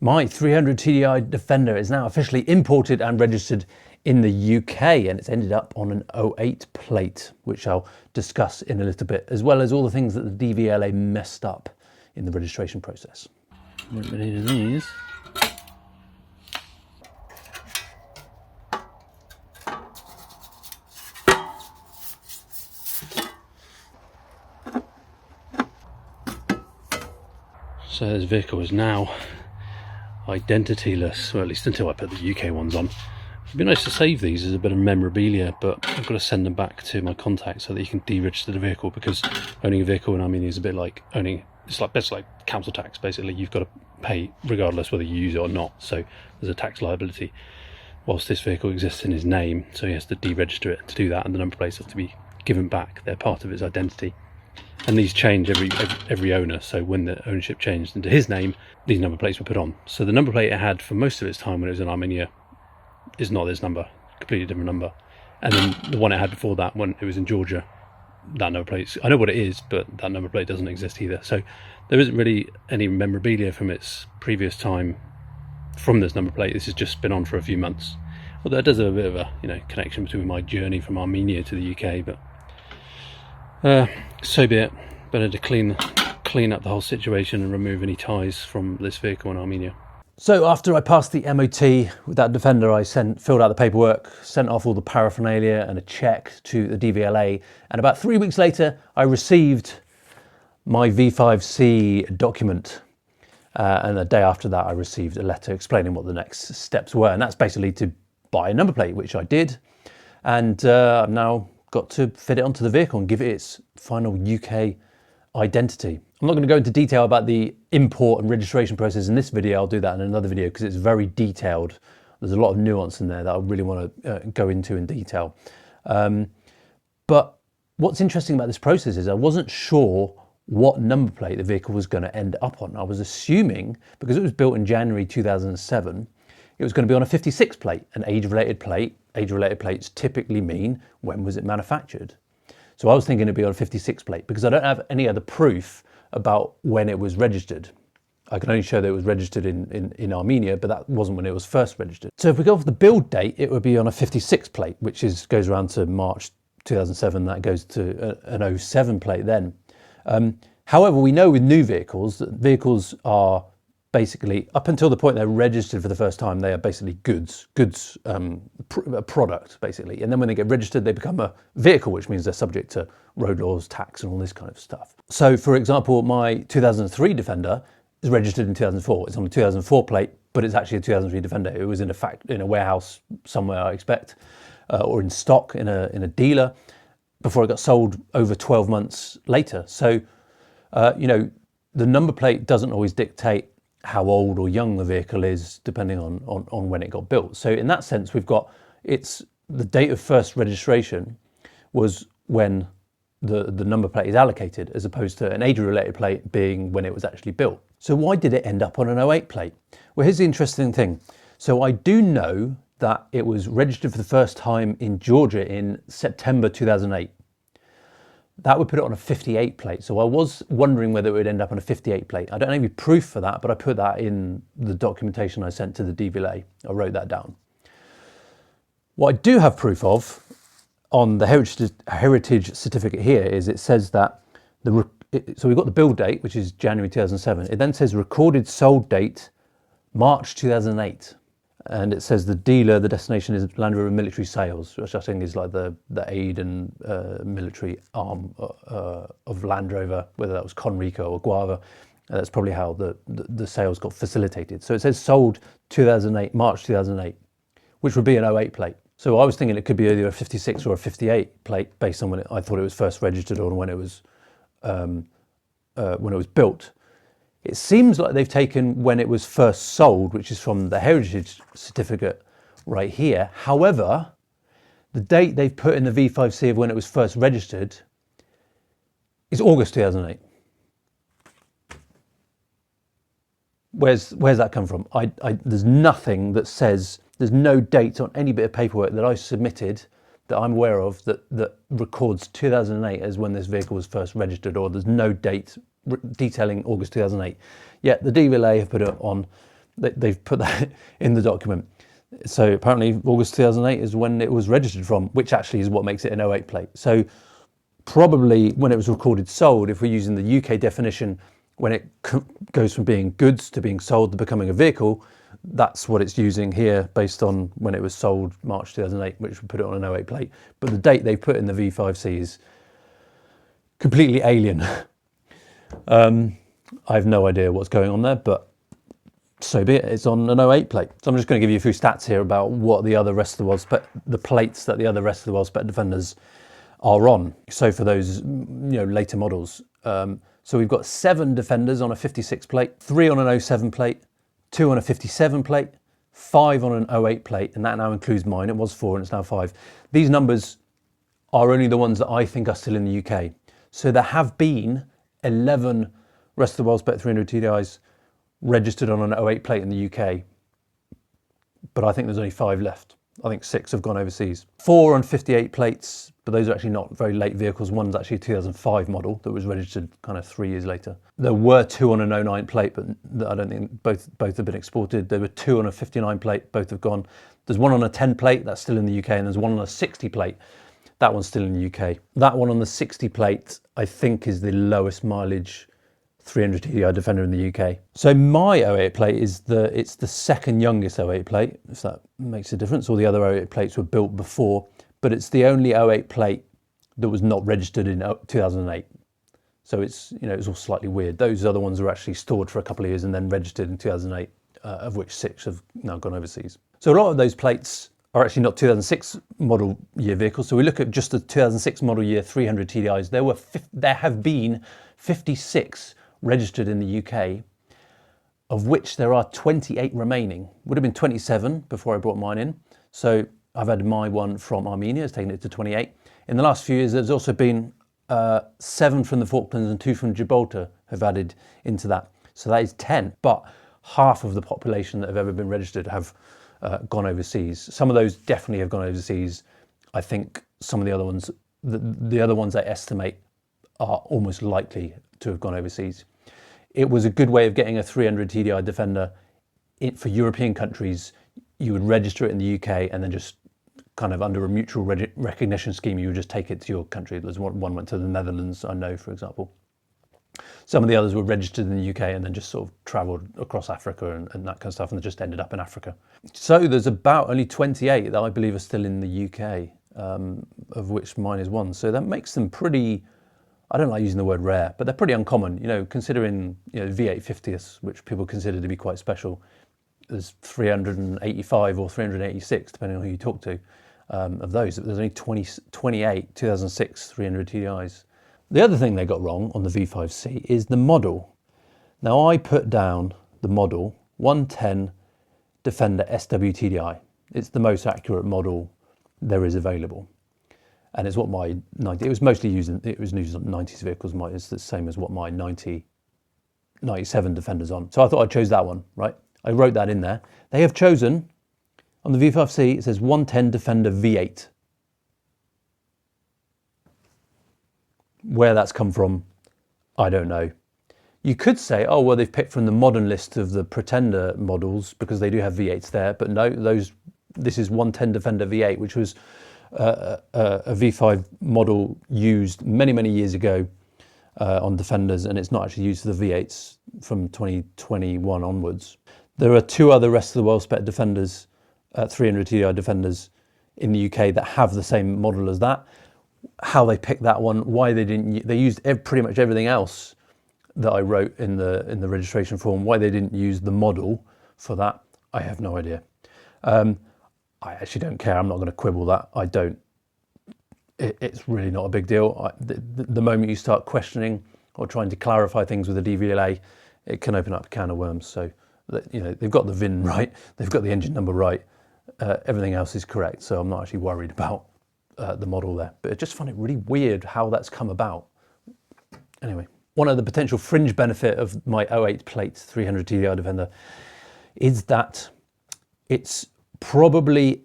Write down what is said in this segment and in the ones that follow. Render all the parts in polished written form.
My 300 TDI Defender is now officially imported and registered in the UK, and it's ended up on an 08 plate, which I'll discuss in a little bit, as well as all the things that the DVLA messed up in the registration process. What many of these? So this vehicle is now identityless, or at least until I put the UK ones on. It'd be nice to save these as a bit of memorabilia, but I've got to send them back to my contact so that you can deregister the vehicle, because owning a vehicle in Armenia is a bit like owning, it's like council tax basically. You've got to pay regardless whether you use it or not, so there's a tax liability whilst this vehicle exists in his name, so he has to deregister it to do that, and the number plates have to be given back. They're part of its identity. And these change every owner, so when the ownership changed into his name, these number plates were put on. So the number plate it had for most of its time when it was in Armenia is not this number, completely different number. And then the one it had before that, when it was in Georgia, that number plate, I know what it is, but that number plate doesn't exist either. So there isn't really any memorabilia from its previous time from this number plate. This has just been on for a few months. Although it does have a bit of a connection between my journey from Armenia to the UK, but so be it. Better to clean up the whole situation and remove any ties from this vehicle in Armenia. So after I passed the MOT with that Defender, I filled out the paperwork, sent off all the paraphernalia and a check to the DVLA, and about 3 weeks later I received my V5C document, and the day after that I received a letter explaining what the next steps were, and that's basically to buy a number plate, which I did, and I've now got to fit it onto the vehicle and give it its final UK identity. I'm not going to go into detail about the import and registration process in this video. I'll do that in another video because it's very detailed. There's a lot of nuance in there that I really want to go into in detail. But what's interesting about this process is I wasn't sure what number plate the vehicle was going to end up on. I was assuming, because it was built in January 2007, it was going to be on a 56 plate, an age-related plate. Age-related plates typically mean when was it manufactured. So I was thinking it'd be on a 56 plate because I don't have any other proof about when it was registered. I can only show that it was registered in Armenia, but that wasn't when it was first registered. So if we go off the build date, it would be on a 56 plate, which goes around to March 2007. That goes to an 07 plate then. However, we know with new vehicles that vehicles are basically, up until the point they're registered for the first time, they are basically a product basically. And then when they get registered, they become a vehicle, which means they're subject to road laws, tax, and all this kind of stuff. So for example, my 2003 Defender is registered in 2004. It's on a 2004 plate, but it's actually a 2003 Defender. It was in a warehouse somewhere, I expect, or in stock in a dealer before it got sold over 12 months later. So, the number plate doesn't always dictate how old or young the vehicle is, depending on when it got built. So in that sense, we've got the date of first registration was when the number plate is allocated, as opposed to an age-related plate being when it was actually built. So why did it end up on an 08 plate? Well, here's the interesting thing. So I do know that it was registered for the first time in Georgia in September 2008. That would put it on a 58 plate. So I was wondering whether it would end up on a 58 plate. I don't have any proof for that, but I put that in the documentation I sent to the DVLA. I wrote that down. What I do have proof of on the heritage certificate here is it says that so we've got the build date, which is January 2007. It then says recorded sold date, March 2008. And it says the dealer, the destination is Land Rover Military Sales, which I think is like the aid and military arm of Land Rover, whether that was Conrico or Guava. That's probably how the sales got facilitated. So it says sold 2008, March 2008, which would be an 08 plate. So I was thinking it could be either a 56 or a 58 plate based on when I thought it was first registered or when it was built. It seems like they've taken when it was first sold, which is from the heritage certificate right here. However, the date they've put in the V5C of when it was first registered is August 2008. Where's that come from? There's nothing that says, there's no date on any bit of paperwork that I submitted that I'm aware of that records 2008 as when this vehicle was first registered, or there's no date detailing August 2008. Yet the DVLA have put it on They've put that in the document. So apparently August 2008 is when it was registered from, which actually is what makes it an 08 plate. So probably when it was recorded sold, if we're using the UK definition, when it goes from being goods to being sold to becoming a vehicle, that's what it's using here based on when it was sold, March 2008, which would put it on an 08 plate. But the date they put in the V5C is completely alien. I have no idea what's going on there, but so be it. It's on an 08 plate. So I'm just going to give you a few stats here about what the other rest of the world the plates that the other rest of the world spec Defenders are on. So for those later models, so we've got 7 Defenders on a 56 plate, 3 on an 07 plate, 2 on a 57 plate, 5 on an 08 plate, and that now includes mine. It was 4 and it's now 5. These numbers are only the ones that I think are still in the UK. So there have been 11 rest of the world spec 300 TDIs registered on an 08 plate in the UK, but I think there's only 5 left. I think 6 have gone overseas. 4 on 58 plates, but those are actually not very late vehicles. One's actually a 2005 model that was registered kind of 3 years later. There were 2 on an 09 plate, but I don't think both have been exported. There were 2 on a 59 plate, both have gone. There's 1 on a 10 plate, that's still in the UK, and there's 1 on a 60 plate. That one's still in the UK. That one on the 60 plate, I think, is the lowest mileage 300 TDI Defender in the UK. So my 08 plate is it's the second youngest 08 plate, if that makes a difference. All the other 08 plates were built before, but it's the only 08 plate that was not registered in 2008. So it's all slightly weird. Those other ones were actually stored for a couple of years and then registered in 2008, of which 6 have now gone overseas. So a lot of those plates are actually not 2006 model year vehicles. So we look at just the 2006 model year 300 TDIs. There have been 56 registered in the UK, of which there are 28 remaining. Would have been 27 before I brought mine in. So I've had my one from Armenia, it's taken it to 28. In the last few years, there's also been 7 from the Falklands and 2 from Gibraltar have added into that. So that is 10, but half of the population that have ever been registered have gone overseas. Some of those definitely have gone overseas. I think some of the other ones, the other ones I estimate are almost likely to have gone overseas. It was a good way of getting a 300 TDI Defender for European countries. You would register it in the UK and then just kind of under a mutual recognition scheme, you would just take it to your country. There's one went to the Netherlands, I know, for example. Some of the others were registered in the UK and then just sort of travelled across Africa and that kind of stuff, and they just ended up in Africa. So there's about only 28 that I believe are still in the UK, of which mine is one. So that makes them pretty, I don't like using the word rare, but they're pretty uncommon, considering V850s, which people consider to be quite special. There's 385 or 386, depending on who you talk to, of those. There's only 28 2006 300 TDIs. The other thing they got wrong on the V5C is the model. Now I put down the model 110 Defender SWTDI. It's the most accurate model there is available. And it's what my 90, it was mostly used on 90s vehicles. It's the same as what my 97 Defender's on. So I thought I chose that one, right? I wrote that in there. They have chosen, on the V5C, it says 110 Defender V8. Where that's come from, I don't know. You could say, oh, well, they've picked from the modern list of the Pretender models because they do have V8s there. But no, this is 110 Defender V8, which was a V5 model used many, many years ago on Defenders, and it's not actually used for the V8s from 2021 onwards. There are 2 other rest of the world spec Defenders, 300 TDI Defenders in the UK that have the same model as that. How they picked that one, why they didn't, they used pretty much everything else that I wrote in the registration form. Why they didn't use the model for that, I have no idea. I actually don't care. I'm not going to quibble that. I don't. It's really not a big deal. The moment you start questioning or trying to clarify things with a DVLA, it can open up a can of worms. So, they've got the VIN right, they've got the engine number right, everything else is correct. So I'm not actually worried about the model there. But I just find it really weird how that's come about. Anyway, one of the potential fringe benefit of my 08 plate 300 TDI Defender is that it's probably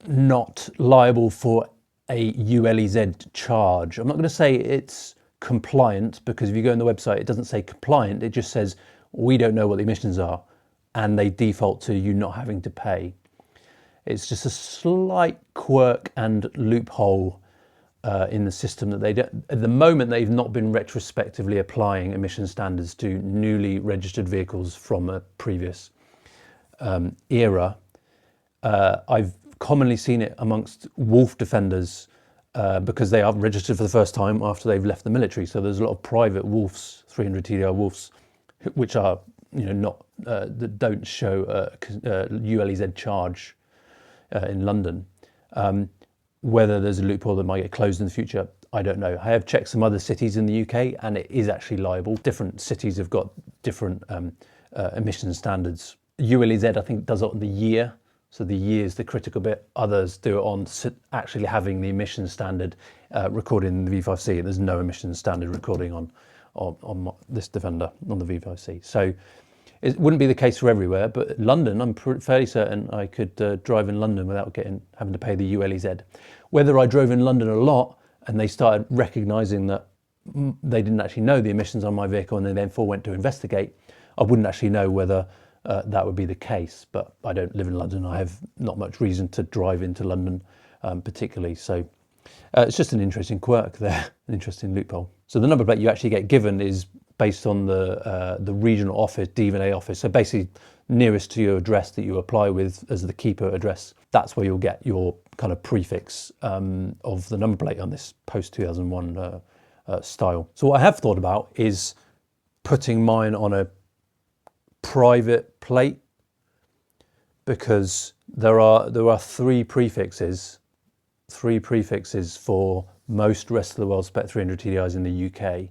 not liable for a ULEZ charge. I'm not going to say it's compliant, because if you go on the website, it doesn't say compliant. It just says, we don't know what the emissions are. and they default to you not having to pay. It's just a slight quirk and loophole in the system that they don't, at the moment they've not been retrospectively applying emission standards to newly registered vehicles from a previous era. I've commonly seen it amongst wolf defenders because they are registered for the first time after they've left the military. So there's a lot of private wolves, 300 TDI wolves, which are not that don't show a ULEZ charge in London. Whether there's a loophole that might get closed in the future, I don't know. I have checked some other cities in the UK and it is actually liable. Different cities have got different emission standards. ULEZ, I think, does it on the year. So the year is the critical bit. Others do it on actually having the emission standard recorded in the V5C. And there's no emission standard recording on this Defender, on the V5C. So it wouldn't be the case for everywhere, but London, I'm fairly certain I could drive in London without having to pay the ULEZ. Whether I drove in London a lot and they started recognising that they didn't actually know the emissions on my vehicle and they therefore went to investigate, I wouldn't actually know whether that would be the case. But I don't live in London. I have not much reason to drive into London particularly. So it's just an interesting quirk there, an interesting loophole. So the number plate you actually get given is based on the regional office, DVLA office. So basically nearest to your address that you apply with as the keeper address. That's where you'll get your kind of prefix of the number plate on this post-2001 style. So what I have thought about is putting mine on a private plate, because there are three prefixes for most rest of the world Spec 300 TDIs in the UK,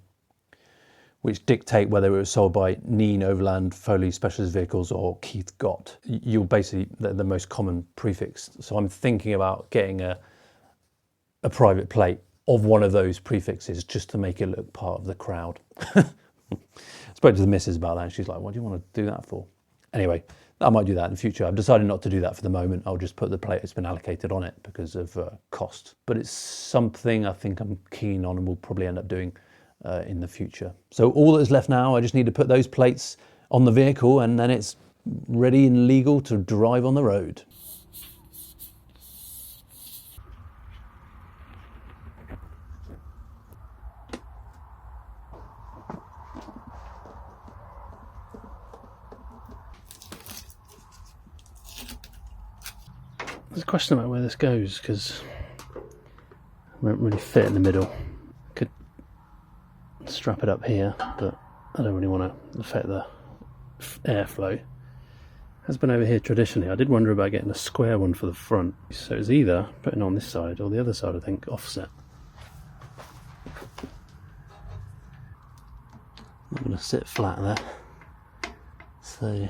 which dictate whether it was sold by Neen Overland Foley Specialist Vehicles or Keith Gott. You're basically the most common prefix. So I'm thinking about getting a private plate of one of those prefixes just to make it look part of the crowd. I spoke to the missus about that and she's like, what do you want to do that for? Anyway, I might do that in the future. I've decided not to do that for the moment. I'll just put the plate that's been allocated on it because of cost. But it's something I think I'm keen on and will probably end up doing in the future. So all that is left now, I just need to put those plates on the vehicle and then it's ready and legal to drive on the road. There's a question about where this goes because it won't really fit in the middle. Could strap it up here, but I don't really want to affect the airflow. Has been over here traditionally. I did wonder about getting a square one for the front. So it's either putting on this side or the other side, I think, offset. Not going to sit flat there. So,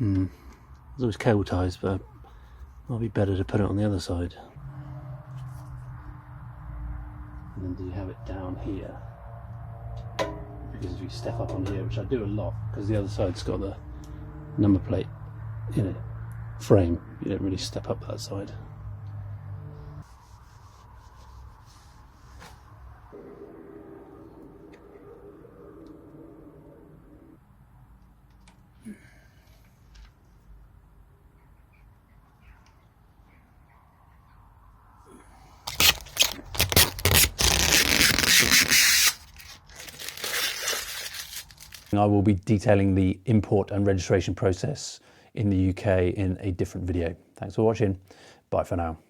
there's always cable ties, but it might be better to put it on the other side. And then do you have it down here? Because if you step up on here, which I do a lot, because the other side's got the number plate, frame, you don't really step up that side. I will be detailing the import and registration process in the UK in a different video. Thanks for watching. Bye for now.